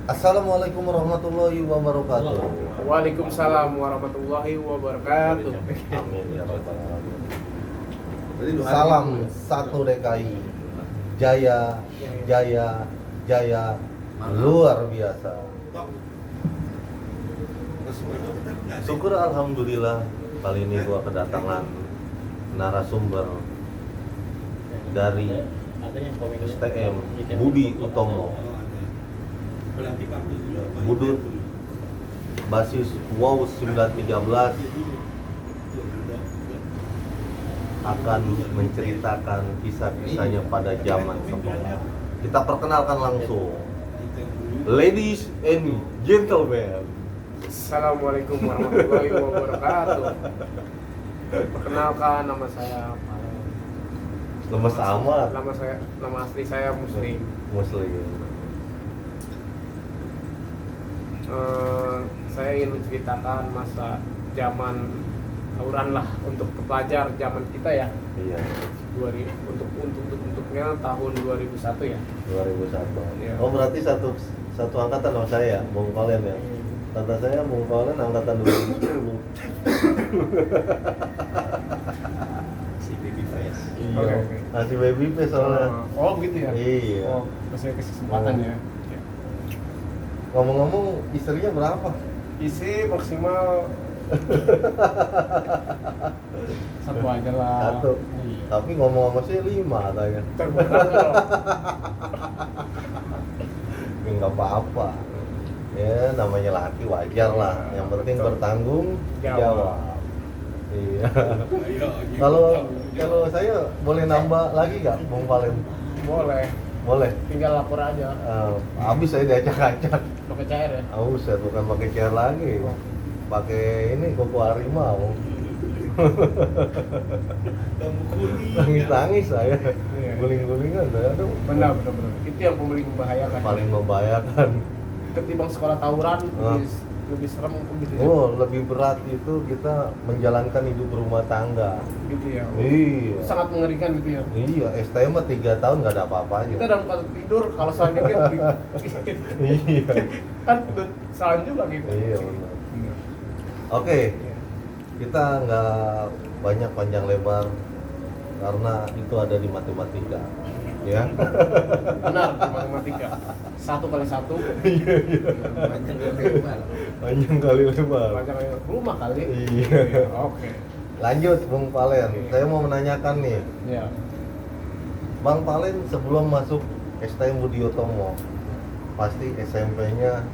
Assalamualaikum warahmatullahi wabarakatuh. Waalaikumsalam warahmatullahi wabarakatuh. Amin ya rabbal alamin. Salam satu DKI. Jaya, jaya, jaya, luar biasa. Syukur alhamdulillah kali ini gua kedatangan narasumber dari STM Budi Utomo. Budut basis WOW 913 akan menceritakan kisah-kisahnya pada zaman sekolah. Kita perkenalkan langsung. Ladies and gentlemen. Assalamualaikum warahmatullahi wabarakatuh. Perkenalkan, nama saya Palen. Lemes amat. Nama asli saya Muslim. Saya ingin menceritakan masa zaman tawuran lah untuk pelajar zaman kita ya. Iya. Untuknya tahun 2001 ya. 2001. Iya. Oh berarti satu angkatan sama saya, Bung Palen ya. Kata saya Bung Palen angkatan 2010. Si baby face. Iya. Oke. Masih baby face soalnya. Oh begitu ya. Iya. Oh, masih kasih kesempatan ya. Ngomong-ngomong istrinya berapa? Isi maksimal satu aja lah. Satu. Iya. Tapi ngomong sama saya 5 katanya. Terbuka loh. Enggak apa-apa. Ya namanya laki wajar lah. Yang penting Betul. bertanggung Jawab. jawab. Iya. Kalau saya boleh nambah lagi nggak, Bung Palen? Boleh. Boleh. Tinggal lapor aja. Habis saya diacak-acak. Pakai cair ya. Buset, bukan pakai chair lagi. Pakai ini koko harimau. Nangis-nangis saya. Iya. Guling-gulingan saya. Aduh. Benar. Itu yang paling membahayakan. Paling membahayakan. Ketimbang sekolah tawuran Ah. lebih serem gitu ya. Oh, lebih berat itu kita menjalankan hidup berumah tangga. Gitu ya. Iya. Sangat mengerikan gitu ya. Iya, STM mah 3 tahun nggak ada apa-apanya. Kita dalam keadaan tidur kalau selanjutnya Iya. kan salah juga gitu. Iya, benar. Benar. Oke, Iya. kita nggak banyak panjang lebar karena itu ada di matematika, ya. Benar, matematika. 1 kali 1 Panjang kali lebar. Panjang kali rumah kali. Iya. Oke. Lanjut, Bung Palen. Iya. Saya mau menanyakan nih, Ya. Bang Palen sebelum masuk STM Budi Utomo, pasti SMP-nya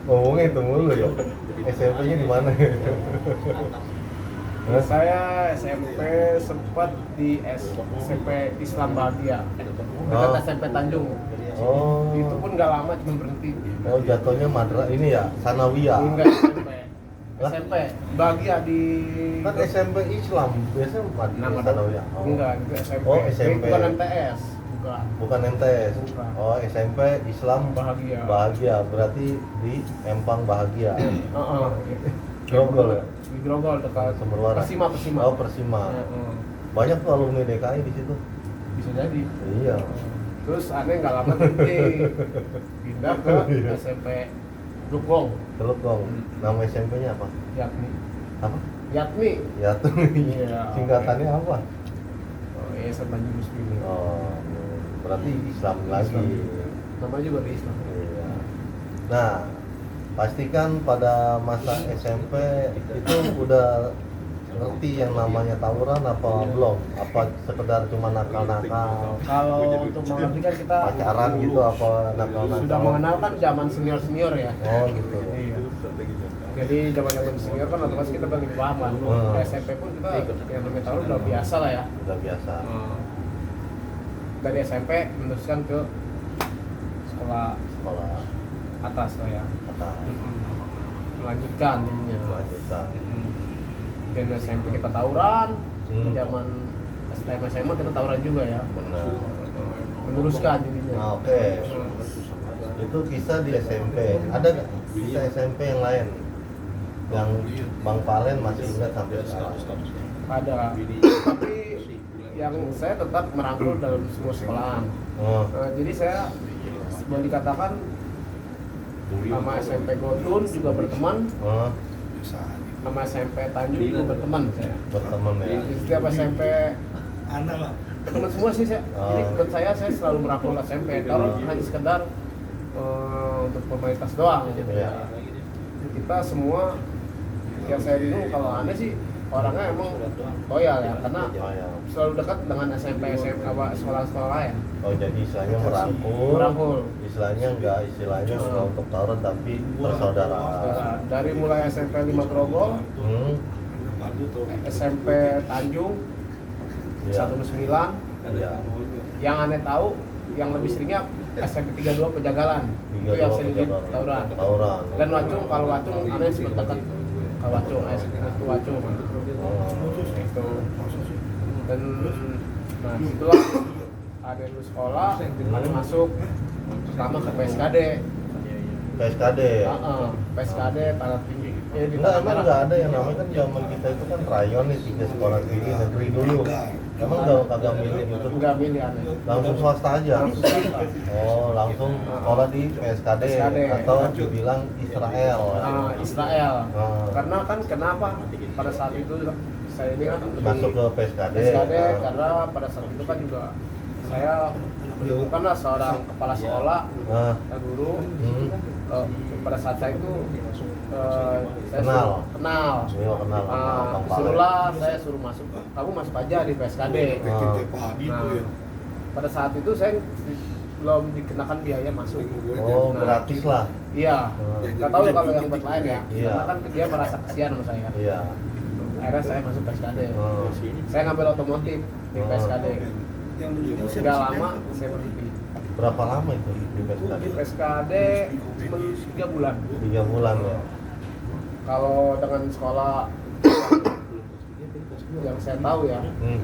ngomongnya itu mulu ya. SMP-nya di mana? Hah? Saya SMP sempat di SMP Islam Bahagia. Dekat Oh. SMP Tanjung. Oh. Itu pun nggak lama, cuma berhenti. Oh, jatuhnya ini ya, Sanawiyah. Enggak SMP. Hah? SMP Bahagia di Kan SMP Islam biasanya nama Sanawiyah. Oh. Enggak, itu SMP. Oh, SMP. Bukan MTS. Bukan. Bukan MTS. Bukan. Oh, SMP Islam Bahagia. Bahagia, berarti di Empang Bahagia. Heeh. Grogol ya? Di Grogol dekat Sumber Waras. Persima. Oh, Persima. Heeh. Banyak tuh alumni DKI di situ. Bisa jadi. Iya. Terus aneh nggak lama berhenti. Pindah ke Iya. SMP Dukong. Teluk dong. Nama SMP-nya apa? Yakni. Apa? Yatmi. Ya tuh. Iya. Singkatannya apa? Oh, Yayasan Banyu Muslim. Oh, berarti Islam lagi. Namanya juga di Islam. Iya. Nah, pastikan pada masa SMP itu udah ngerti yang namanya tawuran apa belum? Apa sekedar cuma nakal-nakal, Kalau untuk mengerti kan kita pacaran gitu apa nakal-nakal? sudah mengenal kan zaman senior ya. Oh gitu. Iya. Jadi zaman senior kan otomatis kita bagi pahaman. Hmm. SMP pun kita yang namanya tawuran udah biasa lah ya. Udah biasa. Dari SMP meneruskan ke sekolah Sekolah atas lah ya. kata Melanjutkan jadinya. lanjutan. Dan SMP kita tawuran, Hmm. zaman STM SMA kita tawuran juga ya. Benar. Meneruskan jadinya. Nah, oke. Itu kisah di SMP. Ada nggak kisah SMP yang lain yang Bang Palen masih ingat sampai sekarang? Ada. Tapi yang saya tetap merangkul dalam semua sekolahan. Oh. Jadi saya boleh dikatakan sama SMP Gotun juga berteman, Oh. sama SMP Tanjung juga berteman saya. Berteman ya. Di setiap SMP teman semua sih saya. Jadi buat saya selalu merangkul SMP. Kalau hanya sekedar untuk formalitas doang gitu Iya. ya. Kita semua yang saya bingung kalau aneh sih orangnya emang loyal ya, karena Oh, ya. selalu dekat dengan SMP apa sekolah-sekolah lain. Oh, jadi istilahnya merangkul. Merangkul. Istilahnya enggak untuk tawuran tapi bersaudara. Dari mulai SMP 5 Grogol, Hmm. SMP Tanjung Iya. 109, Iya. yang aneh tahu yang lebih seringnya SMP 32 Pejagalan. Itu yang sering tawuran. Tawuran. Dan Wacung, kalau Wacung aneh sempat dekat ke Wacung, itu Wacung. Itu. Dan nah itulah ada lulus sekolah, ada masuk pertama ke PSKD. PSKD. PSKD Tanah Tinggi. Di Enggak, Tanah emang Merah. enggak ada yang namanya kan zaman kita itu kan rayon nih, 3 sekolah tinggi negeri dulu. Emang enggak kagak milih gitu. Enggak milih aneh. Langsung swasta aja. Langsung swasta. Oh, langsung sekolah di PSKD, PSKD. atau dibilang Israel. Israel. Ah. Karena kan kenapa pada saat itu saya ini kan lebih Masuk ke PSKD. PSKD Ah. karena pada saat itu kan juga saya bukanlah seorang kepala sekolah Ah. dan guru. Hmm. Pada saat saya itu saya Kenal. kenal. Iya, kenal. Bang Palen. Suruhlah saya suruh masuk. Kamu masuk aja di PSKD. Nah, pada saat itu saya belum dikenakan biaya masuk. Oh, Nah, gratis lah. Iya. Nggak tahu ya kalau yang buat lain ya. Iya. Karena kan dia merasa kasihan sama saya. Iya. Akhirnya saya masuk PSKD. Oh. Saya ngambil otomotif di Oh. PSKD. Sudah lama saya berhenti. Berapa lama itu di PSKD? Di PSKD cuma 3 bulan. 3 bulan ya. Kalau dengan sekolah yang saya tahu ya,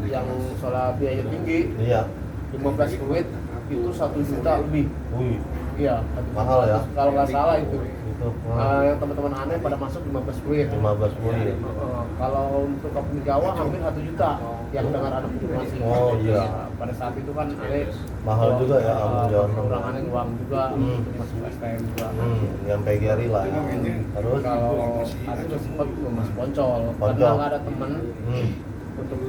yang sekolah biaya tinggi, Iya. 15 duit itu 1 juta lebih. Wih, Iya, mahal ya. kalau nggak salah itu. Itu Yang teman-teman aneh pada masuk 15 duit. 15 bulan. Kalau untuk Kampung Jawa hampir 1 juta yang dengar ada informasi. Oh, iya. Pada saat itu kan aneh Mahal juga ya Kampung Jawa. kurang aneh uang juga Hmm. untuk masuk STM juga. Yang PGRI lah ya. Terus Kalau aneh udah sempat masuk Poncol, Poncol. karena nggak ada temen hmm, untuk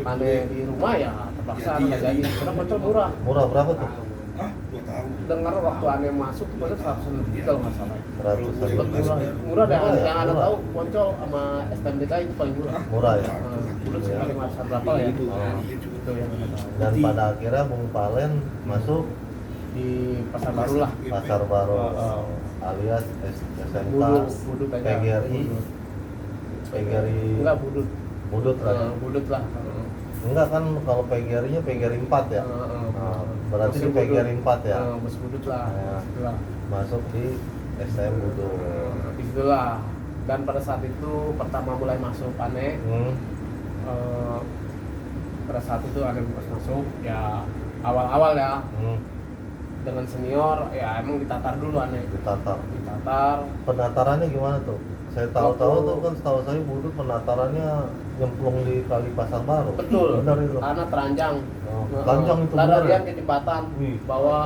aneh di rumah ya terpaksa nggak jadi. Karena Poncol murah. murah berapa tuh? Dengar waktu aneh masuk itu pada 100 lebih kalau nggak salah. 100 Sempat ribu. murah deh. Murah ya? Yang aneh Murah. tahu Poncol sama STMDK itu paling murah. Murah ya. Dulu sekitar 500 berapa lah ya. Oh. Itu yang aneh tahu. Dan pada akhirnya Bung Palen masuk Di Pasar Baru lah. Pasar Baru alias SMK Budut aja. PGRI. PGRI Enggak budut. Budut lah ya. Budut lah. Enggak kan kalau PGRI-nya PGRI 4 ya. Nah, berarti di Masih budut. PGRI 4 ya. Mas budut lah. Ya. Itulah. Masuk di STM Budut. Itulah. Dan pada saat itu pertama mulai masuk aneh. Pada saat itu aneh pas masuk ya awal-awal ya dengan senior ya emang ditatar dulu aneh. Ditatar. Penatarannya gimana tuh? Saya tahu-tahu tuh kan setahu saya Budut penatarannya nyemplung di kali Pasar Baru. Betul. Benar itu. Karena teranjang. Oh, teranjang itu benar Larian ya? ke jembatan. Wih. Bawa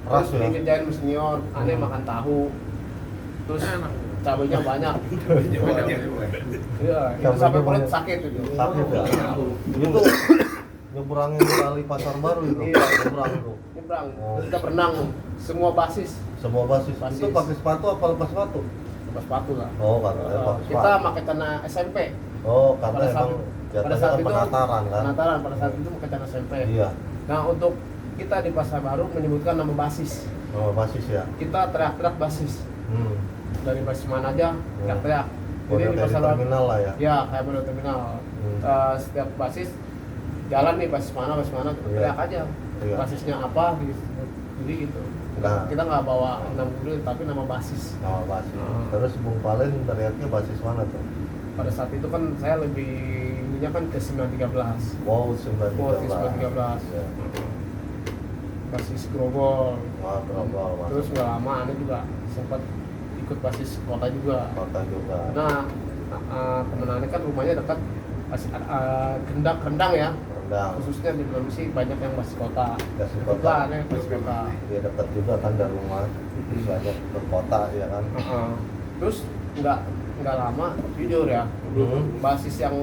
Keras terus ya? dikerjain sama senior. Aneh makan tahu. Terus cabenya banyak. Iya, itu Cabenya sampai perut banyak. sakit itu. Sakit ya? Itu nyebrangin kali Pasar Baru itu. Iya. Nyebrang itu. Nyebrang. Oh. Kita berenang semua basis. Semua basis. Basis. Itu pakai sepatu apa lepas sepatu? Lepas sepatu lah. Oh, katanya pakai Kita sepatu. pakai celana SMP. Oh, karena Pada saat- emang pada jatuhnya saat kan itu penataran kan? Penataran pada saat itu pakai celana SMP. Iya. Nah, untuk kita di Pasar Baru menyebutkan nama basis. Oh, basis ya. Kita teriak-teriak basis. Hmm. Dari basis mana aja teriak-teriak. Jadi Model di kayak di Pasar Baru terminal lah ya. ya kayak model terminal. Setiap basis jalan nih basis mana Iya. teriak aja. Iya. Basisnya apa jadi gitu. Nah. Kita nggak bawa nama dulu tapi nama basis. Nama basis. Hmm. Terus Bung Palen teriaknya basis mana tuh? Pada saat itu kan saya lebih ininya kan ke 913. Wow, 913. Wow, 913. Ya. Basis Grogol. Wah, Grogol, masuk. Terus nggak lama Anda juga sempat ikut basis kota juga. Kota juga. Nah, temen Anda kan rumahnya dekat Kendang ya. Sedang. khususnya di Sulawesi banyak yang masih kota. Masih kota. Kebetulan ya masih kota. Dia dekat juga kan dari rumah, banyak ke kota ya kan. Terus nggak lama jujur ya, basis yang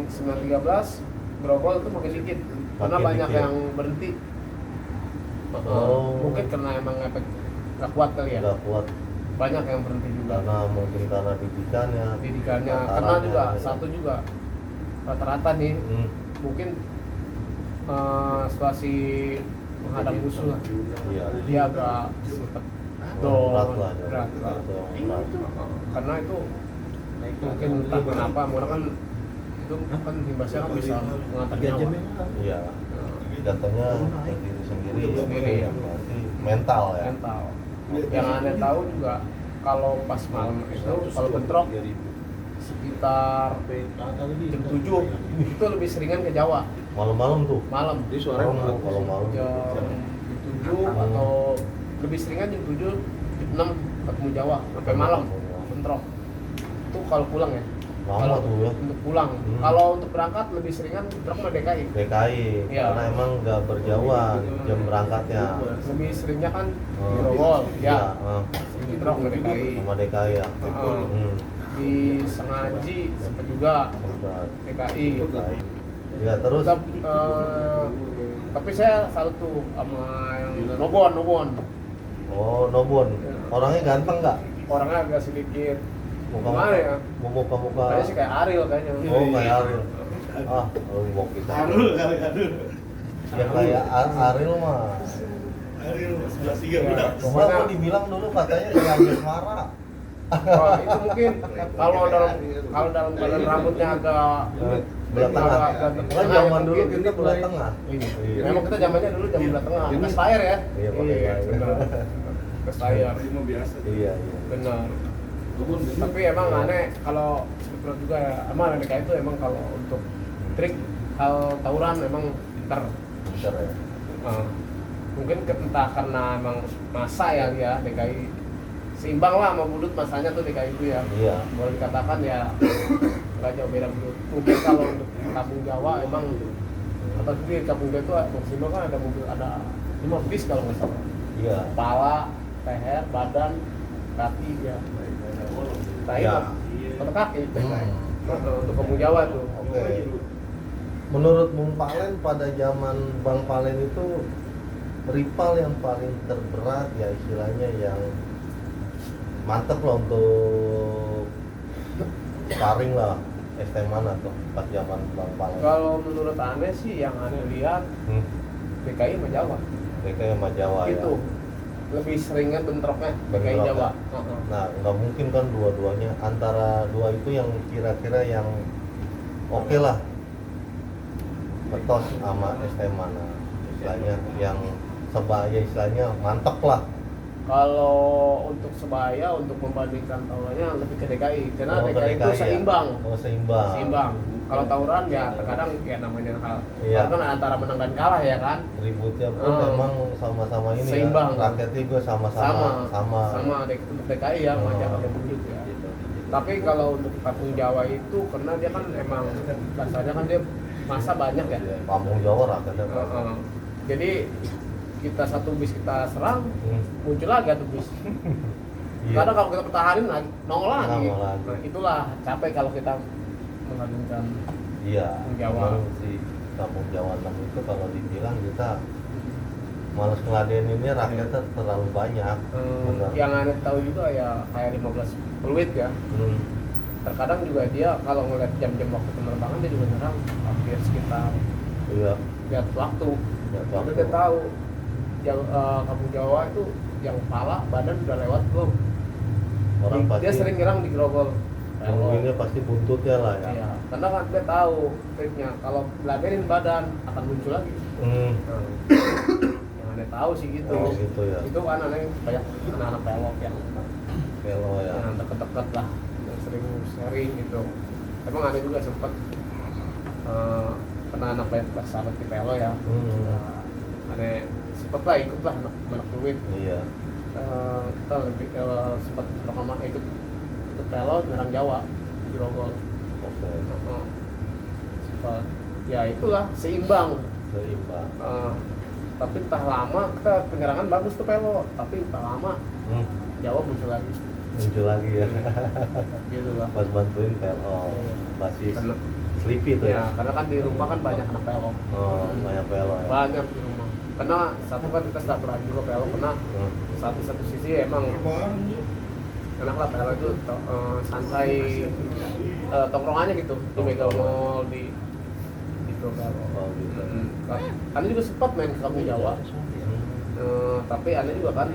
913 Grogol itu makin dikit karena Makin banyak dikit. yang berhenti. Oh. Mungkin karena emang efek nggak kuat kali ya, Nggak kuat banyak yang berhenti juga karena mungkin karena didikannya. pendidikannya, karena tatarannya, juga ya. satu juga rata-rata nih mungkin situasi menghadap musuh lah, Iya. dia agak sempet Berat lah ya. berat. Berat. Karena itu mungkin entah kenapa, mungkin kan itu kan imbasnya kan bisa mengantar nyawa. Iya. Jatuhnya ke diri sendiri. Sendiri, ya. Berarti mental ya. Mental. Yang aneh tahu juga kalau pas malam itu kalau bentrok sekitar jam 7 itu lebih seringan ke Jawa Malam-malam tuh. malam. Jadi suaranya Oh, kalau malam. Jam 7 atau lebih seringan jam 7 jam 6 ketemu Jawa sampai malam bentrok. Itu kalau pulang ya. Lama Kalau tuh ya. untuk pulang. Kalau untuk berangkat lebih seringan bentrok sama DKI. DKI Iya. karena emang nggak berjauhan jam berangkatnya. Lebih seringnya kan di Oh. Grogol Iya, ya. Bentrok sama DKI. sama DKI ya. Di Sengaji sempat juga Udah. DKI. DKI. Ya terus. Tapi saya salut tuh sama yang Nobon. Oh, Nobon. Orangnya ganteng nggak? Orangnya agak sedikit Muka gimana ya? muka. Kayaknya sih kayak Ariel kayaknya. Oh, kayak Ariel. Ah, lu mau kita. Ya kayak Ariel mah. Cuma Pokoknya- aku dibilang dulu katanya kayak Anjasmara. Wah, itu mungkin kalau dalam keadaan rambutnya agak Belah tengah. agak Kan zaman dulu mungkin. kita belah tengah. Iya. Memang kita zamannya dulu jam belah tengah. Ke layar ya? Iya, pakai layar. benar. Ke layar. Iya. Benar. Tapi emang aneh kalau sebetulnya juga ya, emang DKI itu emang kalau untuk trik hal tawuran emang pintar. Bentar ya. Mungkin entah karena emang masa ya dia DKI seimbang lah sama Budut masanya tuh DKI itu ya. Iya. Boleh dikatakan ya nggak jauh beda Budut. Mungkin kalau untuk kampung Jawa emang atau di kampung Jawa itu maksimal kan ada mobil, ada 5 bis kalau nggak salah. Iya. Kepala, leher, badan, kaki ya. Nah Ya. itu atau kaki untuk kampung Jawa tuh. Oke. Menurut Bung Palen pada zaman Bang Palen itu rival yang paling terberat ya istilahnya yang mantep lah untuk sparring lah ST mana tuh pas zaman Bang Palen. Kalau menurut aneh sih yang aneh lihat DKI sama Jawa DKI sama Jawa itu ya. lebih seringnya bentroknya DKI Bentrok, Jawa. ya. Nah nggak mungkin kan dua-duanya, antara dua itu yang kira-kira yang oke lah betos sama ST mana istilahnya yang sebaya istilahnya mantep lah. Kalau untuk sebaya untuk membandingkan tawurannya lebih ke DKI karena Oh, ke DKI itu DKI ya? seimbang. Oh seimbang. Seimbang. Kalau tawuran ya terkadang ya namanya hal. Iya. Kan antara menang dan kalah ya kan. Ributnya pun memang sama-sama ini Seimbang. ya. Rakyatnya juga sama-sama Sama untuk DKI ya, Oh. macam ada Budut ya. Tapi kalau untuk kampung Jawa itu karena dia kan emang dasarnya kan dia masa banyak ya. Kampung Jawa rakyatnya banyak. Jadi kita satu bis kita serang, muncul lagi satu bis. Iya. Kadang kalau kita pertahanin lagi, nongol lagi. Nongol lagi. Nah, itulah capek kalau kita mengagumkan. Iya. Kampung Jawa. Memang si kampung Jawa 6 itu kalau dibilang kita malas ngeladeninnya rakyatnya terlalu banyak. Benar. Yang aneh tahu juga ya kayak 15 peluit ya. Terkadang juga dia kalau ngeliat jam-jam waktu penerbangan dia juga nyerang hampir sekitar Iya. lihat waktu. Lihat Tapi waktu. dia tahu kampung Jawa itu yang kepala badan udah lewat belum. Orang Dia pasti sering nyerang di Grogol. ini pasti buntutnya lah ya. Iya, karena kan dia tahu triknya kalau beladenin badan akan muncul lagi. Yang aneh tahu sih gitu. Oh, gitu ya. Itu kan aneh banyak anak-anak pelok yang Kalau ya. deket-deket lah, yang sering sharing gitu. Emang ada juga sempet pernah anak sahabat di pelo ya. Aneh sempet lah ikut lah anak duit. Iya. Kita lebih sempat rekaman ikut pelo nyerang Jawa di Grogol. Oke. Sempat ya itulah seimbang. Seimbang. Tapi entah lama kita penyerangan bagus tuh Pelo, tapi entah lama Jawa muncul lagi. Muncul lagi ya. Gitu lah. Pas bantuin PLO, basis Karena- Sleepy tuh Ya, ya. karena kan di rumah kan banyak anak Pelo. Oh, banyak PLO ya. Banyak di rumah. Karena satu kan kita silaturahmi juga Pelo, karena satu sisi emang enak lah Pelo itu santai, tongkrongannya gitu di Mega Mall di gitu Pelo. Oh gitu. Ane juga sempat main ke kampung Jawa. Tapi Ane juga kan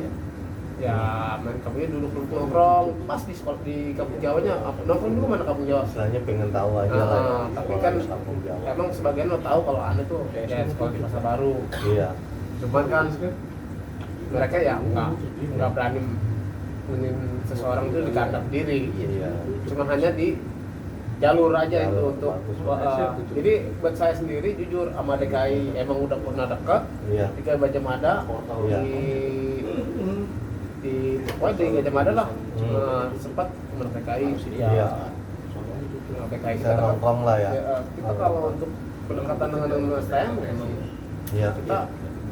ya main kampungnya dulu nongkrong pas di sekolah di kampung Jawanya nongkrong juga mana kampung Jawa. Istilahnya pengen tahu aja lah ya. Tapi Sekolah kan di kampung Jawa. emang sebagian lo tahu kalau Ane tuh ya sekolah di Pasar Baru. Iya. Cuman kan mereka ya nggak berani punin seseorang itu di kandang diri. Iya. Cuma hanya di jalur aja itu Jalur, untuk bagus. jadi buat saya sendiri jujur sama DKI emang udah pernah dekat Iya. di Gajah Mada Iya. di pokoknya di Gajah Mada lah sempat teman DKI Iya. DKI Bisa nongkrong lah ya. kita kalau untuk pendekatan dengan saya memang Iya. kita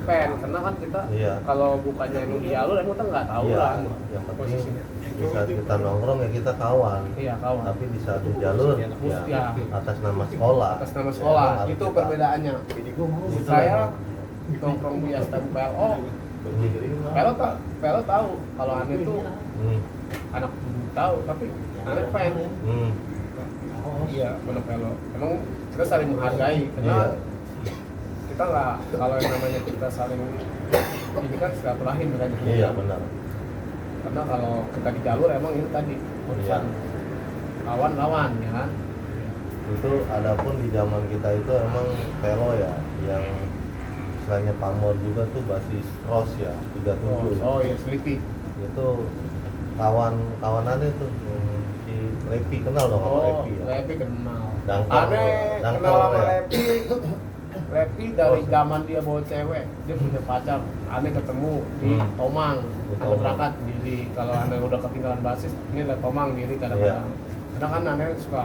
fan karena kan kita Iya. kalau bukannya yang di jalur emang kita nggak tahu Iya. lah Yang penting posisinya. di saat kita nongkrong ya kita kawan. Iya kawan. Tapi di saat di jalur ya Ya. atas nama sekolah. Atas nama sekolah Ya, harus itu kita- perbedaannya. Itu Saya lah. nongkrong di STM PLO, PLO tahu kalau Ane itu anak tahu tapi Ane fan. Iya, benar PLO. Emang kita saling menghargai karena Iya. kita nggak kalau yang namanya kita saling ini kan silaturahim kan. Iya benar. Karena kalau kita di jalur emang itu tadi urusan lawan-lawan ya kan. Itu adapun di zaman kita itu emang Velo ya yang istilahnya pamor juga tuh basis cross ya 37. Oh iya, Sleepy. Itu kawanannya tuh si Lepi kenal dong sama Lepi ya. Lepi kenal. Dangkal. Ane Dangkal kenal sama ya? Lepi. Lepi dari zaman dia bawa cewek, dia punya pacar. Ane ketemu di Tomang. Di Ane Tomang. berangkat di kalau Ane udah ketinggalan basis, ini lihat Tomang diri kadang-kadang. Karena kan Ane suka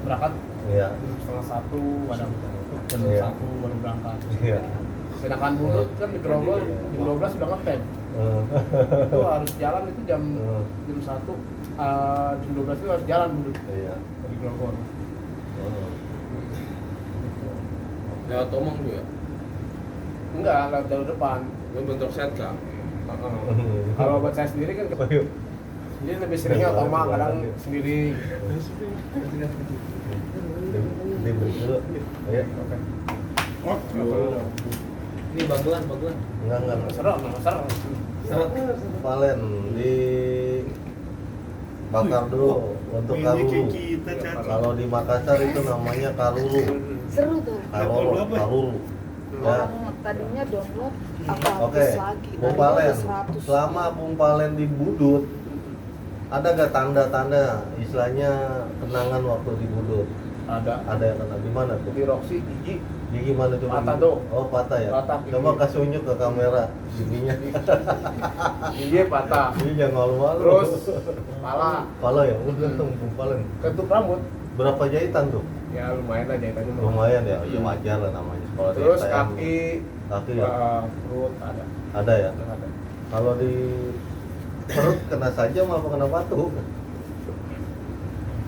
berangkat Iya. 1:30 kadang jam Iya. 1 baru berangkat. Iya. Sedangkan dulu kan di Grogol jam 12 sudah ngetem. Itu harus jalan itu jam 1 jam 12 itu harus jalan dulu Iya. dari Grogol. Lewat Tomang tuh ya? Enggak, lewat jalur depan. Lu bentuk set kan? Kalau buat saya sendiri kan jadi lebih seringnya Tomang kadang sendiri. Di dulu. Ayo. Oke. Ini bagelan. Enggak. Seru. Valen di bakar dulu untuk karulu. Kalau di Makassar itu namanya karulu. Seru tuh. Karulu. Ya. Orang tadinya download apa Oke. lagi. Bung Tadinya Palen. 100. Selama Bung Palen di Budut, ada gak tanda-tanda istilahnya kenangan waktu di Budut? Ada Ada yang kena di mana tuh? di Roxy gigi Di gimana coba? Patah tuh. Oh patah ya. Patah Coba gigi. kasih unjuk ke kamera giginya. gigi patah. Ini jangan malu-malu. Terus pala Pala ya, udah tuh Bung Palen. ketup rambut. Berapa jahitan tuh? Ya lumayan lah jahitannya. Lumayan ya, ya wajar lah namanya. Kalau di Terus STM, kaki ya perut ada. ada ya. Ada. Kalau di perut kena saja apa kena batu?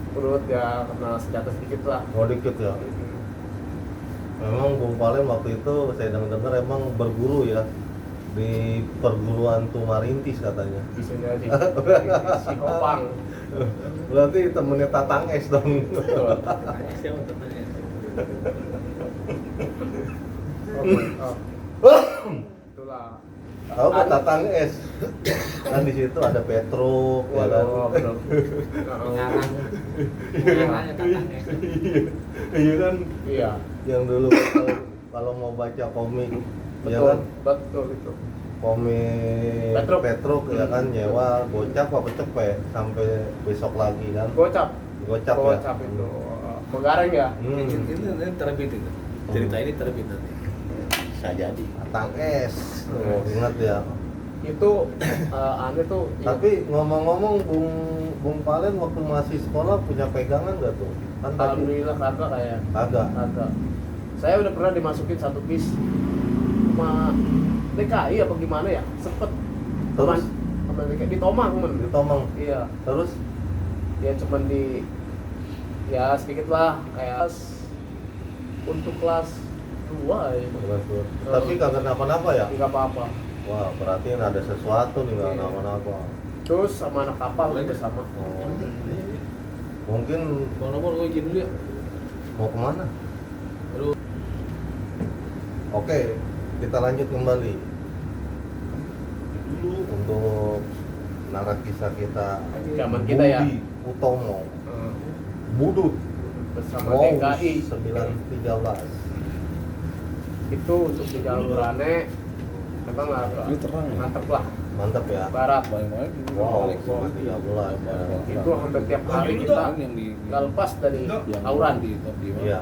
Perut ya kena senjata sedikit lah. Oh dikit ya. Memang Bung Palen waktu itu saya dengar emang berguru ya di perguruan Tumarintis katanya. Bisa jadi si Kopang. Berarti temennya Tatang Es dong. Siapa temennya? Itulah. Tahu kan Tatang Es? Kan di situ ada Petruk ya kan. Waduh, Pengarang. Pengarangnya katanya. Iya kan? Iya. Yang dulu kalau mau baca komik ya Betul, kan betul itu. komik Petruk. ya kan nyewa gocap apa cepet sampai besok lagi kan Gocap. gocap ya. Gocap itu. Menggareng ya. Ini terbit itu. Cerita ini terbit nanti. Bisa jadi. Tatang Es. Oh, ingat ya. Itu aneh tuh. Tapi ngomong-ngomong Bung Palen waktu masih sekolah punya pegangan nggak tuh? Kan tadi alhamdulillah kagak kayak. kagak. Kagak. Saya udah pernah dimasukin satu bis sama DKI apa gimana ya, sempet Terus? sama DKI di Tomang men. Di Tomang. Iya, Terus ya cuman ya sedikit lah kayak untuk kelas 2 ya. tapi kagak kenapa-napa ya? Nggak apa-apa. Wah, berarti ada sesuatu nih, nggak Iya. kenapa-napa. Terus sama anak kapal juga sama. Oh. Mungkin Bang nomor gue izin dulu ya. mau kemana? Aduh. Oke, kita lanjut kembali untuk narak kisah kita. Zaman kita ya. Budi Utomo, Hmm. Budut, Bersama wow, DKI 913. itu untuk di jalur aneh memang agak Ini terang ya? mantep lah, Mantap ya. barat. Baik-baik. Wow, Balik. 913. Itu hampir tiap hari kita yang di nggak lepas dari yang tawuran. di top di Iya.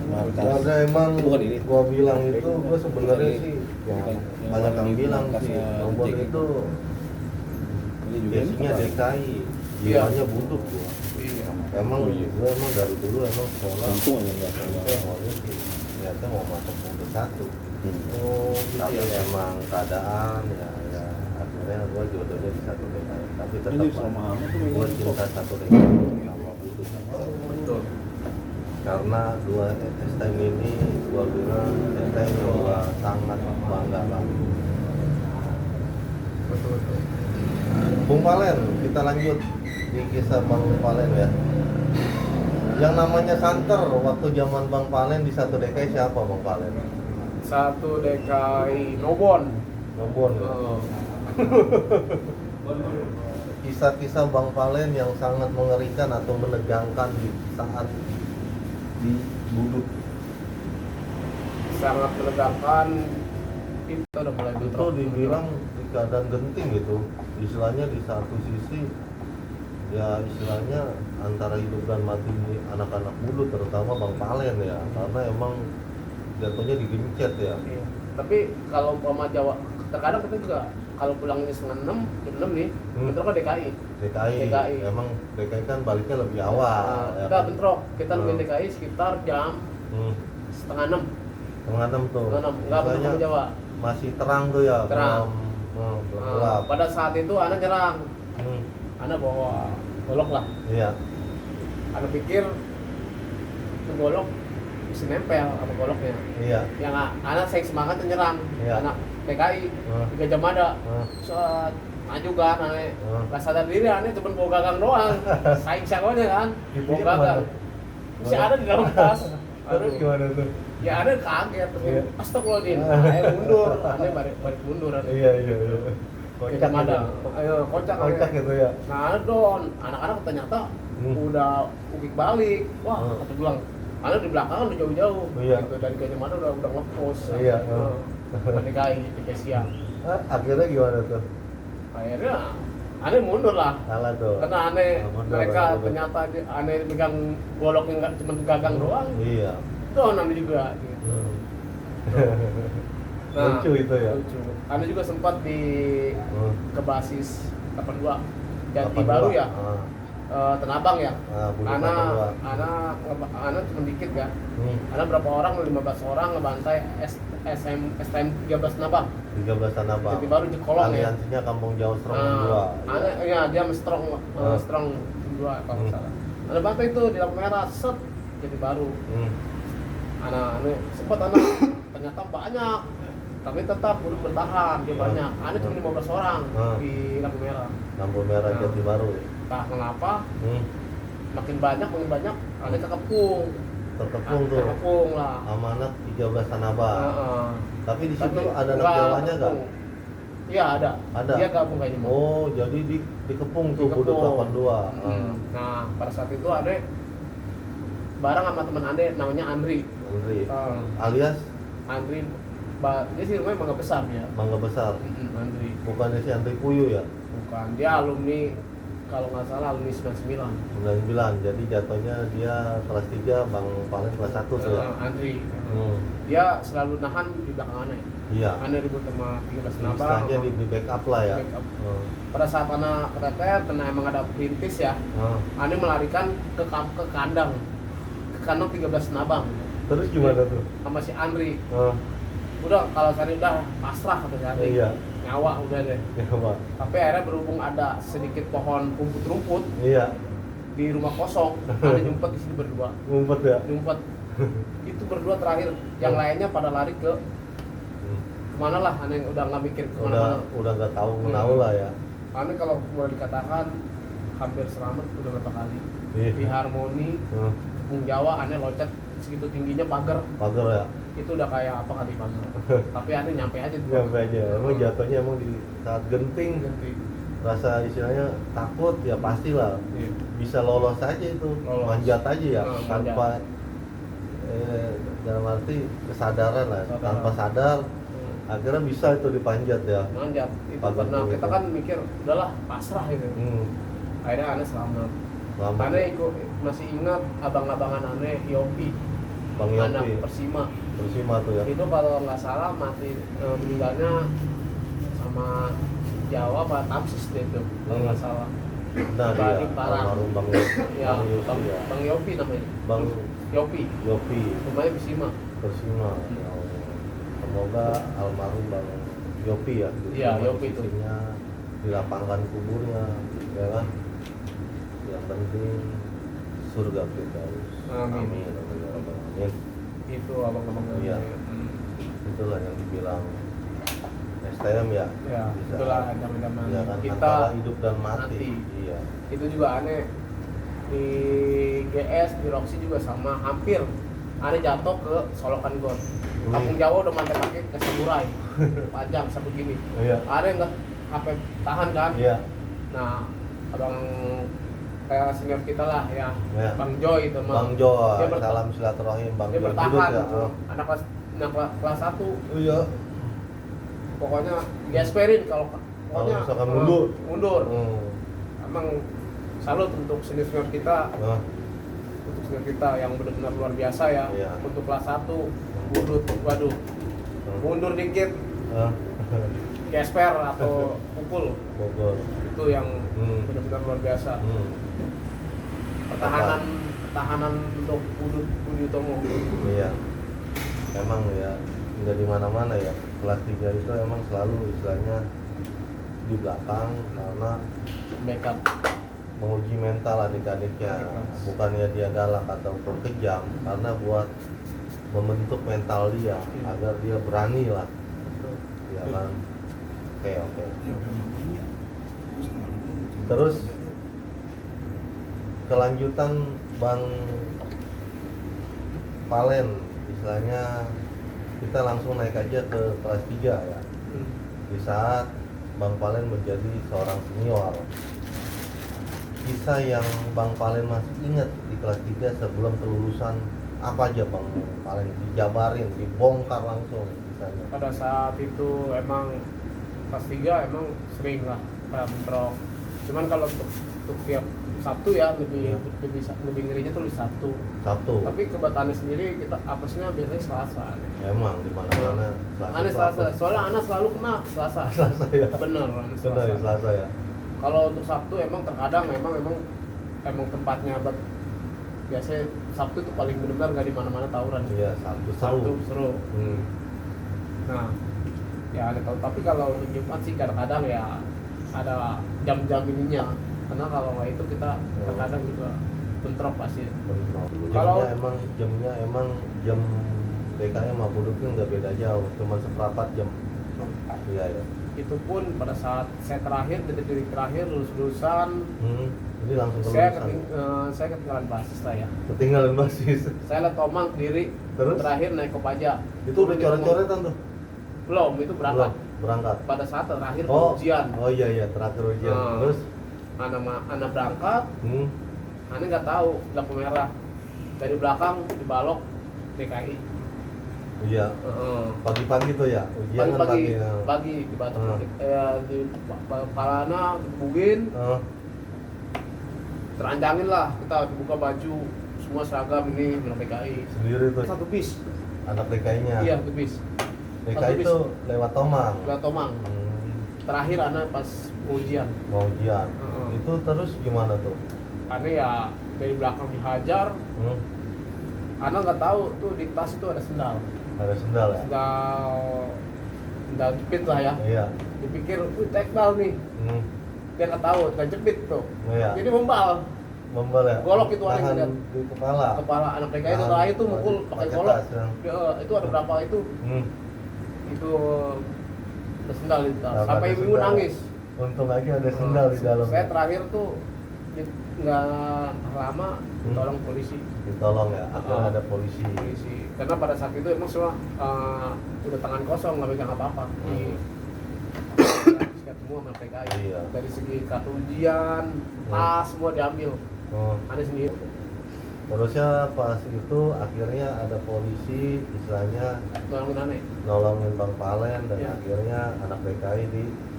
markas. Karena emang Bukan ini. gua bilang itu, gua sebenarnya Bukan sih ini. ya, Bukan. banyak yang Yang bilang sih markasnya Lombok Dik. itu Ini juga biasanya ini DKI, Iya. jiwanya buduk gua. Iya. Emang Oh, iya. gua emang dari dulu emang sekolah untung aja nggak salah. awalnya sih ternyata mau masuk buduk 1. Oh, Tapi gitu ya. emang keadaan ya akhirnya gua jodohnya di 1 DKI. Tapi Ini tetap sama amat tuh gua ini. cinta 1 DKI sama buduk. Betul. Karena 2 STM ini gua bilang STM yang gua sangat bangga banget. Betul. Bung Palen, kita lanjut di kisah Bang Palen ya. Yang namanya santer waktu zaman Bang Palen di 1 DKI siapa Bang Palen? Satu DKI Nobon. Nobon. Ya? Oh. Kisah-kisah Bang Palen yang sangat mengerikan atau menegangkan di saat di Budut. Sangat menegangkan. Itu udah mulai Itu bentrok. dibilang di keadaan genting gitu. Istilahnya di satu sisi ya istilahnya antara hidup dan mati anak-anak Budut, terutama Bang Palen ya, karena emang jatuhnya digencet ya. Iya. Tapi kalau umpama Jawa, terkadang kita juga kalau pulangnya setengah 6, jam 6 nih, bentrok ke DKI. DKI. Emang DKI kan baliknya lebih awal. Nah, ya kita kan? bentrok, kita nungguin Hmm. DKI sekitar jam Hmm. setengah 6. Setengah 6 tuh. Setengah 6, nggak bentrok Istilahnya ke Jawa. masih terang tuh ya. Terang. Belum Nah, gelap. pada saat itu anak nyerang, Hmm. anak bawa golok lah. Iya. Anak pikir itu golok bisa nempel apa goloknya. Iya. Yang anak saya semangat tuh nyerang, Iya. anak PKI, Hmm. 3 jam ada. Hmm. Set, maju kan aneh. Hmm. Nggak sadar diri aneh cuma bawa gagang doang. Saing siagonya kan, bawa Dipikir gagang. mana? Masih ada di dalam tas. Terus gimana tuh? Ya ada kaget, Iya. astagfirullahaladzim, ayo mundur, aneh balik mundur aneh. Iya. Kita ada, ayo kocak Kocak aneh. gitu ya. Nah don, anak-anak ternyata udah ukik balik, wah Hmm. kata bilang, anak di belakang udah jauh-jauh, Iya. gitu, dari Gajah udah ngepos, Iya. DKI di siang. Akhirnya gimana tuh? Akhirnya aneh mundur lah, Salah tuh. karena aneh Mundur, mereka mundur. ternyata aneh pegang golok yang nggak cuma gagang doang, Iya. don aneh juga. Gitu. Lucu itu ya. Lucu. Anda juga sempat di Hmm. ke basis 82 Jati 82. Baru ya, Ah. Tanabang ya. Budut Anak 82. anak cuma dikit kan. Hmm. Anak berapa orang? 15 orang ngebantai STM 13 Tanabang. 13 Tanah Abang. Jati Baru Jekolong ya. Aliansinya Kampung Jawa Strong 2. Nah, anak ya dia strong Ah. strong 2 kalau nggak Hmm. salah. Anak bantai itu di lampu merah set Jati Baru. Anak sempat anak ternyata banyak, tapi tetap Budut bertahan, dia banyak. Anak cuma 15 orang di lampu merah. Lampu merah Nah. Jati Baru. Entah kenapa Hmm. makin banyak ada kekepung. Terkepung tuh. Kekepung lah. Amanat 13 Tanah Abang. Heeh. Tapi di situ Tapi ada anak enggak Jawanya enggak? kekepung. Iya ada. Ada. Dia gabung kayaknya. Bang. Oh, jadi dikepung tuh Dikepung. Budut 82. Nah pada saat itu Ade bareng sama teman Ade namanya Andri. Andri. Eh, Alias Andri, dia sih rumahnya Mangga Besar ya. Mangga Besar. Andri. Bukannya si Andri Puyuh ya? Bukan, dia alumni kalau nggak salah alumni 99. 99. Jadi jatuhnya dia kelas 3, Bang Palen kelas 1 tuh ya. Andri. Hmm. Dia selalu nahan di belakang Ane. Iya. Ane ribut sama 13 Nabang. Istilahnya di backup lah ya. Backup. Hmm. Pada saat anak keteter, karena emang ada perintis ya, Hmm. Ane melarikan ke kandang, ke kandang 13 Nabang. Terus gimana tuh? sama si Andri. Oh, Udah kalau Sani udah pasrah kata si Andri. iya. Nyawa udah deh. Ya Pak. Tapi akhirnya berhubung ada sedikit pohon rumput-rumput Iya. di rumah kosong, ada nyumpet di sini berdua. Ngumpet ya. Nyumpet. Itu berdua terakhir. Yang lainnya pada lari ke kemana lah, aneh udah nggak mikir kemana-mana. Udah nggak tahu menau lah ya. Karena kalau boleh dikatakan hampir selamat udah berapa kali. Iya. Di Harmoni, Bung Jawa, aneh loncat segitu tingginya pagar. Pagar ya. Itu udah kayak apa kali pagar. Tapi aneh nyampe aja tuh. Nyampe aja. Emang jatuhnya emang di saat genting. Ganti. Rasa istilahnya takut ya pastilah. Iya. Bisa lolos aja itu. Lolos. Manjat aja ya. Nah, Tanpa dalam arti kesadaran lah. Kesadaran. Tanpa sadar akhirnya bisa itu dipanjat ya. Manjat. Itu Pagar pernah itu. kita kan mikir udahlah pasrah gitu. Akhirnya aneh selamat. Selamat. Aneh ikut masih ingat abang-abangan aneh Yopi, Bang anak Yopi. Persima. Persima tuh ya. Itu kalau nggak salah mati meninggalnya sama Jawa apa Tamsis deh itu kalau nggak salah. Nah dia Bali Parang. almarhum Bang Yopi. Ya, Bang Yopi ya. Bang Yopi namanya. Bang Yopi, Yopi rumahnya Persima. Persima. Ya Allah. Semoga almarhum Bang Yopi ya. Iya, Yopi itu. Sisinya dilapangkan kuburnya, ya kan? Yang penting surga Firdaus. Amin. Amin. Itu abang-abang Iya. Itulah yang dibilang STM ya. Ya, Bisa. itulah zaman-zaman Ya kan, kita antara hidup dan mati. mati. Iya. Itu juga aneh di GS di Roxy juga sama hampir aneh jatuh ke solokan got. Kampung Jawa udah mantai kaki ke samurai panjang sebegini. Iya. Ada yang nggak sampai tahan kan? Iya. Nah, abang kayak senior kita lah ya, Iya. Bang Joy itu mah. Bang Jo, Dia ber- salam silaturahim Bang Dia Jo bertahan Dudut ya. gitu. Oh. Kelas 1 Iya. pokoknya diasperin kalau pokoknya misalkan mundur. mundur. Hmm. Emang salut untuk senior kita, Nah, untuk senior kita yang benar-benar luar biasa ya. Iya. Untuk kelas 1 mundur, waduh, mundur dikit ah, gesper atau pukul Bogor. itu yang benar-benar luar biasa. Pertahanan untuk Budi Utomo. Iya. Emang ya nggak di mana-mana ya. Kelas 3 itu emang selalu istilahnya di belakang karena Backup. menguji mental adik-adiknya. Bukannya dia galak ataupun kejam, karena buat membentuk mental dia agar dia berani lah. Ya kan. Oke. Terus kelanjutan Bang Palen, istilahnya kita langsung naik aja ke kelas 3 ya. Di saat Bang Palen menjadi seorang senior, kisah yang Bang Palen masih ingat di kelas 3 sebelum kelulusan apa aja Bang Palen? Dijabarin, dibongkar langsung kisahnya. Pada saat itu emang kelas 3 emang sering lah bentrok. Cuman kalau untuk tiap Sabtu ya lebih ngerinya tuh di Sabtu. Tapi kebetulannya sendiri kita apesnya biasanya Selasa. Emang di mana-mana Aneh Selasa. Soalnya anak selalu kena Selasa. Selasa ya. Bener, Benar Selasa. ya, Selasa ya. Kalau untuk Sabtu emang terkadang emang tempatnya biasanya Sabtu itu paling benar nggak di mana-mana tawuran. Iya, Sabtu Sabtu seru. Hmm. Nah, ya ada tahu. Tapi kalau untuk Jumat sih kadang-kadang ya ada jam-jam ininya. Karena kalau nggak itu kita terkadang juga bentrok pasti. Kalau- Jamnya emang jam DKM sama Buduknya nggak beda jauh, cuma seperempat jam. Iya ya. Itu pun pada saat saya terakhir, detik-detik terakhir lulus-lulusan, Ini langsung saya ketinggalan basis lah ya. ketinggalan basis. Saya lihat Tomang diri, Terus? terakhir naik Kopaja. Itu udah coret-coretan tuh. Belum, itu berangkat. Berangkat. Pada saat terakhir Oh, ujian. oh iya terakhir ujian. Nah. Terus Anak berangkat, Ane nggak tahu lampu merah. Dari belakang dibalok DKI. iya. Pagi-pagi tuh ya, ujian kan Pagi-pagi, ya. pagi dibatok. Di palana, dibugin, terancangin lah. Kita dibuka baju, semua seragam ini bilang DKI. Sendiri tuh Satu bis, anak DKI-nya. iya satu bis. DKI satu bis. itu lewat Tomang. Lewat Tomang. Terakhir anak pas ujian. Mau ujian. Itu terus gimana tuh? Karena ya dari belakang dihajar, Ana nggak tahu tuh di tas itu ada sendal. Ada sendal ya? Sendal jepit lah ya. Iya. Dipikir, tekbal nih. Dia nggak tahu, kan jepit tuh. Iya. Jadi membal. Membal ya? Golok itu ada yang Tahan lihat. di kepala. Kepala anak mereka itu Tahan terakhir tuh mukul pakai golok. tas, ya. Ya, itu ada berapa itu? Itu ada sendal di tas. Nah, Sampai ada ibu sendal. nangis. Untung aja ada sendal di dalam. Saya terakhir tuh nggak lama tolong polisi. Ditolong ya, akhirnya ada polisi. Karena pada saat itu emang semua udah tangan kosong, nggak megang apa-apa. Sikat semua sama PKI. Iya. Dari segi kartu ujian, tas semua diambil. Ada sendiri. Terusnya pas itu akhirnya ada polisi istilahnya Tolongin aneh. nolongin Bang Palen dan Iya. akhirnya anak PKI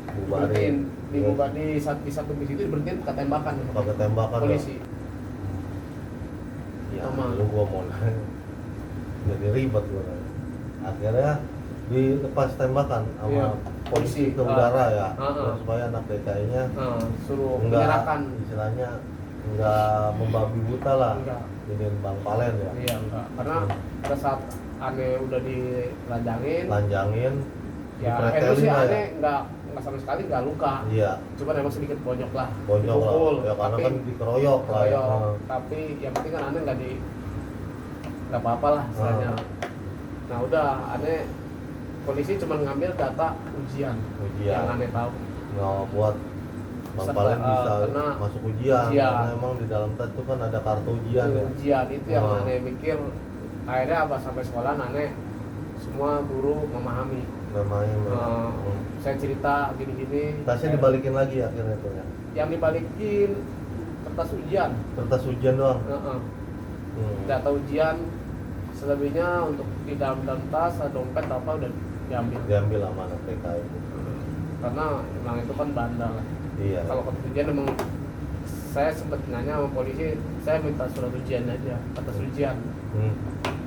Diberhentiin, dibubarin. di satu bis itu diberhentiin ke tembakan. Pakai tembakan Polisi. Ya, Sama. lu gua mau nanya. Jadi ribet gua nanya. Akhirnya dilepas tembakan sama Iya. polisi ke Ah. udara ya, Ah. supaya anak PKI-nya Suruh enggak menyerahkan. istilahnya enggak membabi buta lah. Enggak. Jadi Bang Palen ya. Iya enggak. Karena pada saat aneh udah dilanjangin, Lanjangin, ya dipretelin itu sih lah aneh nggak sama sekali nggak luka. Iya, Cuman emang sedikit bonyok lah. bonyok lah. Dipukul, Ya karena tapi kan dikeroyok lah ya. keroyok. Tapi yang penting kan aneh nggak apa-apa lah istilahnya. Nah udah aneh polisi cuma ngambil data ujian. Ujian. Yang aneh tahu. Nggak buat Bang Serta, Palen bisa karena masuk ujian. ujian. Karena emang di dalam tas itu kan ada kartu ujian ya. Ujian itu yang Oh. aneh mikir. Akhirnya apa sampai sekolah aneh semua guru memahami. Namanya Saya cerita gini-gini. tasnya dibalikin lagi akhirnya tuh ya. Yang dibalikin kertas ujian. Kertas ujian doang. Data ujian selebihnya untuk di dalam tas, dompet apa udah diambil. Diambil sama anak PKI itu. Karena emang itu kan bandel. Iya. Kalau kertas ujian emang saya sempat nanya sama polisi, saya minta surat ujian aja, kertas ujian.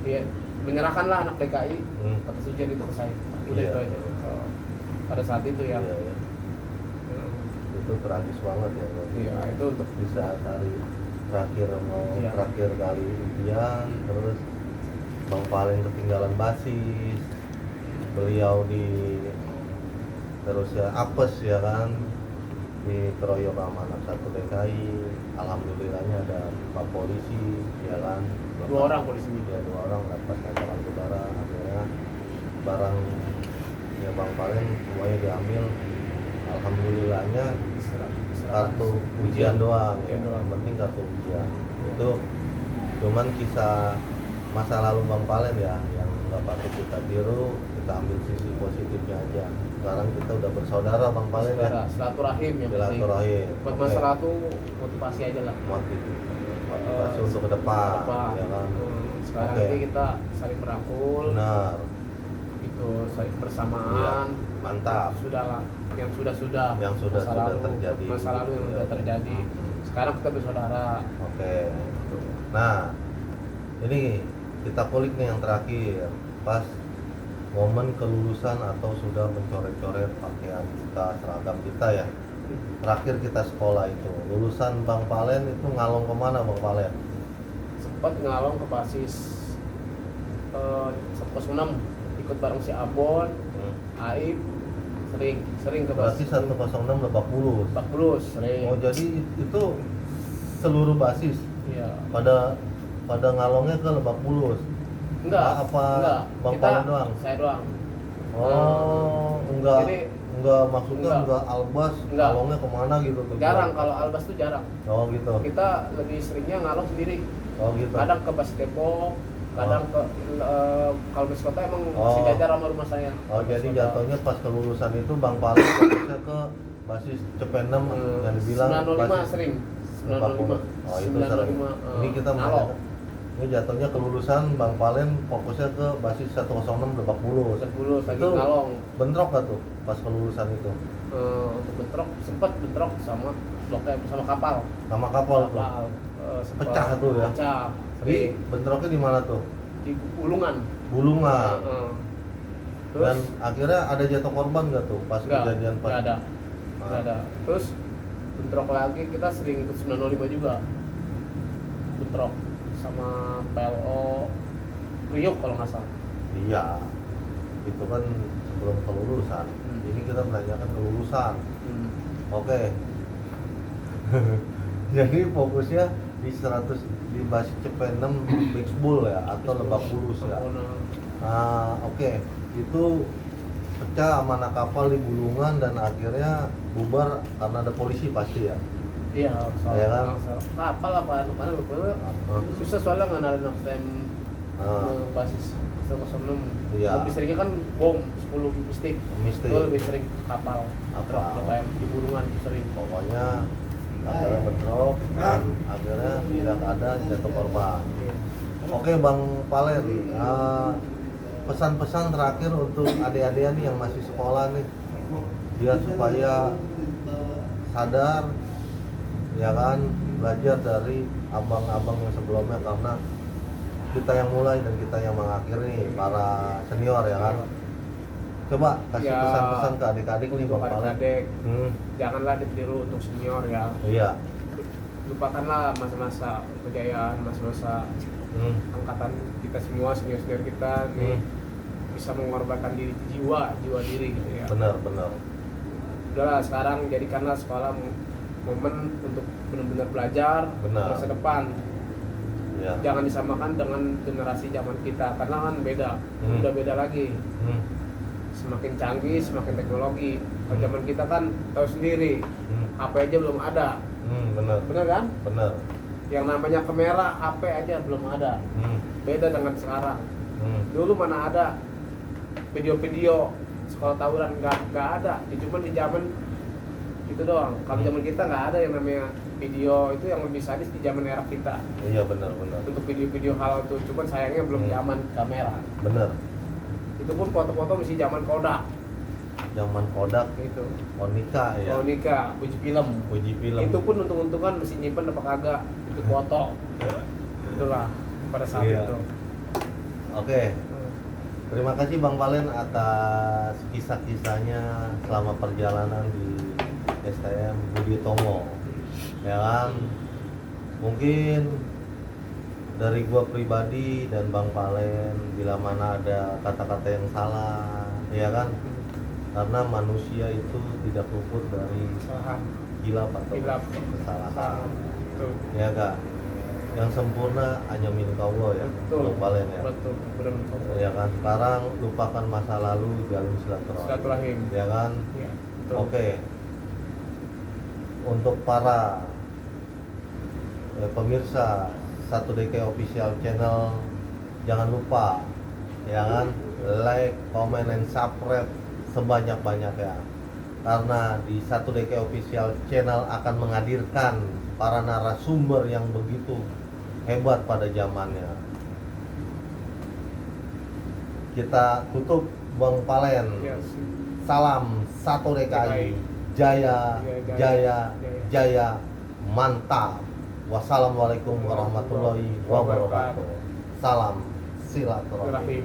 Dia menyerahkanlah anak PKI kertas ujian itu ke saya. Udah Iya. itu aja. Pada saat itu ya. Iya, iya. Itu tragis banget ya. Iya, itu untuk di saat hari terakhir mau Iya. terakhir kali ujian, terus Bang Palen ketinggalan basis, beliau terus ya apes ya kan, dikeroyok sama anak satu DKI. Alhamdulillahnya ada Pak polisi ya kan, 2 orang polisi. ya 2 orang lepas tembakan udara. Akhirnya barang ya Bang Palen semuanya diambil. Alhamdulillahnya kartu ujian doang, Ujian doang. yang penting kartu ujian. Itu cuman kisah masa lalu Bang Palen ya, yang nggak patut kita tiru. Kita ambil sisi positifnya aja. Sekarang kita udah bersaudara Bang Palen ya. Silaturahim yang penting. Silaturahim. Buat Oke. masalah itu motivasi aja lah. Motivasi untuk ke depan, ya kan. Sekarang Oke. ini kita saling merangkul, Benar. itu saling bersamaan. Iya, mantap. Sudahlah, yang sudah Yang sudah terjadi. masa lalu yang sudah terjadi. Sekarang kita bersaudara. Oke. Nah, ini kita kulik nih yang terakhir. Pas momen kelulusan atau sudah mencoret-coret pakaian kita, seragam kita ya. Terakhir kita sekolah itu, lulusan Bang Palen itu ngalong kemana Bang Palen? Sempat ngalong ke basis 106, ikut bareng si Abon, Aib, sering ke Berarti basis 106 Lebak Bulus. 40 sering. Oh, jadi itu seluruh basis Iya. pada ngalongnya ke Lebak Bulus. Enggak, Apa enggak. Bang Kita, Palen doang? Saya doang. Oh, enggak. Jadi- enggak maksudnya enggak. enggak albas, Enggak. ngalongnya kemana gitu tuh. Jarang, kalau Albas tuh jarang. Oh, gitu. Kita lebih seringnya ngalong sendiri. Oh, gitu. Kadang ke Bas Depok, kadang ke kalau bis kota emang Oh. sejajar sama rumah saya. Oh, jadi jatuhnya pas kelulusan itu Bang Palen fokusnya ke basis Cepenem yang dibilang 905 basis sering. Lebak 905. Bulus. Oh, itu sering. 905. Ini kita ngalong. ini jatuhnya kelulusan Bang Palen fokusnya ke basis 106 Lebak Bulus. 10 lagi Itu ngalong. bentrok gak tuh pas kelulusan itu? Untuk bentrok, sempat bentrok sama bloknya sama kapal. Sama kapal tuh. Sempat Pecah tuh ya? Pecah. Jadi bentroknya di mana tuh? Di Ulungan. Bulungan. Terus Dan akhirnya ada jatuh korban gak tuh pas kejadian pas? nggak ada. Ah. Nggak ada. Terus bentrok lagi, kita sering ikut 905 juga. Bentrok sama PLO Priok kalau nggak salah. Iya, itu kan sebelum kelulusan. Ini kita menanyakan kelulusan. Oke. Jadi fokusnya di 100 di basis CP6 Bixbul ya atau Lebak Bulus ya. Oke. Itu pecah sama anak kapal di Bulungan dan akhirnya bubar karena ada polisi pasti ya. Iya, Iya kan? Kapal apa mana lupa. Susah soalnya ngenalin FTM basis 106. Iya. Lebih seringnya kan bom 10 mistik. Mistik. Itu lebih sering kapal. Kapal. FTM di Bulungan sering. Pokoknya akhirnya bentrok dan akhirnya tidak ada jatuh korban. Oke Bang Palen, pesan-pesan terakhir untuk adik-adik nih yang masih sekolah nih, biar supaya sadar ya kan, belajar dari abang-abang yang sebelumnya, karena kita yang mulai dan kita yang mengakhiri, para senior ya kan. Coba kasih Ya, pesan-pesan ke adik-adik nih Bang Untuk Palen. adik, janganlah ditiru untuk senior ya. Iya. Lupakanlah masa-masa kejayaan, masa-masa angkatan kita semua, senior-senior kita nih bisa mengorbankan jiwa diri gitu ya. Benar. Udahlah, sekarang jadikanlah sekolah momen untuk benar-benar belajar Benar. masa depan. Ya. Jangan disamakan dengan generasi zaman kita karena kan beda, udah beda lagi. Semakin canggih, semakin teknologi. Kalau zaman kita kan tahu sendiri, apa aja belum ada. Bener kan? Bener. Yang namanya kamera, HP aja belum ada. Beda dengan sekarang. Dulu mana ada video-video sekolah tawuran, nggak ada. Cuma di zaman itu doang. Kalau zaman kita nggak ada yang namanya video, itu yang lebih sadis di zaman era kita. Iya benar. Untuk video-video hal itu, cuman sayangnya belum zaman kamera. Bener. Itu pun foto-foto masih zaman Kodak. Zaman Kodak, Gitu. Onika ya. Monika, uji film. Uji film. Itu pun untung-untungan mesti nyimpen apa kagak. Itu foto. Itulah pada saat Iya. itu. Oke. Terima kasih Bang Palen atas kisah-kisahnya selama perjalanan di STM Budi Utomo. Ya kan? Mungkin dari gua pribadi dan Bang Palen, bila mana ada kata-kata yang salah, ya kan? Karena manusia itu tidak luput dari Kesalahan. hilaf atau Hilaf. kesalahan. Betul. Ya kak, yang sempurna hanya milik Allah ya, Betul. Bang Palen ya. Betul. Benar. Ya kan, sekarang lupakan masa lalu, jalin silaturahmi. Silaturahim. Ya kan? Iya. Betul. Oke. Untuk para pemirsa 1DK Official Channel, jangan lupa ya kan, like, comment, and subscribe sebanyak-banyaknya, karena di 1DK Official Channel akan menghadirkan para narasumber yang begitu hebat pada zamannya. Kita tutup Bang Palen. Yes. Salam 1DKI. Jaya, jaya, jaya, mantap. Wassalamualaikum warahmatullahi wabarakatuh. Salam silaturahmi. Silaturahim.